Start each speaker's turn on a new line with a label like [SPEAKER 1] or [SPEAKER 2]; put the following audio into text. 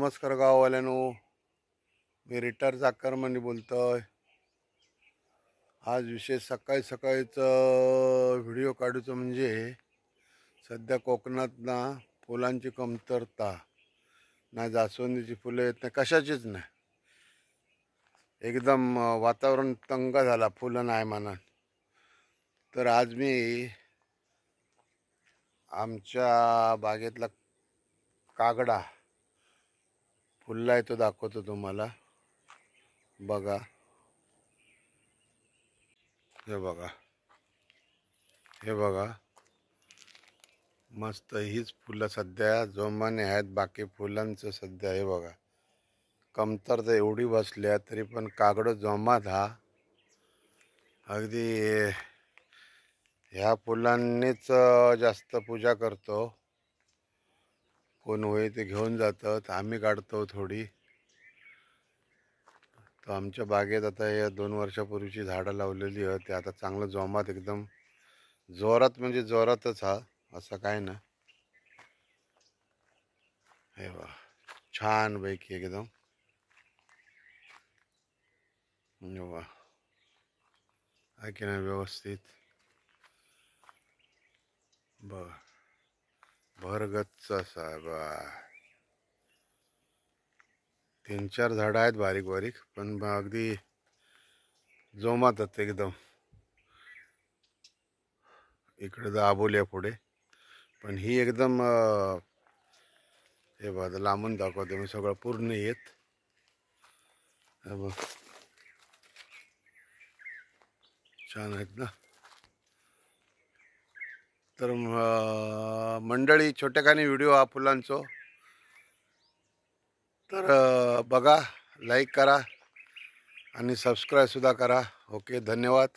[SPEAKER 1] नमस्कार गाववाल्यानो, मी रिटायर चाकरमानी बोलतोय। आज विशेष सकाळी सकाळीच व्हिडिओ काढूचं म्हणजे सध्या कोकणात ना फुलांची कमतरता ना, जास्वंदीची फुलं येत नाही, कशाचीच नाही। एकदम वातावरण तंग झाला, फुलं नाही म्हणा। तर आज मी आमच्या बागेतला कागडा फुललाय तो दाखवतो तुम्हाला। बघा, हे बघा, हे बघा, मस्त हीच फुलं सध्या जोमाने आहेत। बाकी फुलांचं सध्या हे बघा कमतरता एवढी बसल्या, तरी पण कागड जोमात हा अगदी ह्या फुलांनीच जास्त पूजा करतो। कोण होय ते घेऊन जातात, आम्ही काढतो थोडी। तर आमच्या बागेत आता या 2 वर्षापूर्वीची झाडं लावलेली आहेत, ते आता चांगलं जोमात एकदम जोरात म्हणजे जोरातच हा, असं काय ना। हे बघा छान पैकी एकदम, हे बघा आहे की नाही व्यवस्थित। बघा भरगच्च असा आहे बा। 3-4 झाडं आहेत बारीक बारीक, पण अगदी जोमातच एकदम। इकडे दाबोल्या पुढे, पण ही एकदम हे बघा लांबून दाखवते मी सगळं पूर्ण येत। हे बघ छान आहेत ना। तर मंडळी, छोटेखानी व्हिडिओ हा फुलांचो, तर बघा, लाईक करा आणि सबस्क्राईब सुद्धा करा। ओके, धन्यवाद।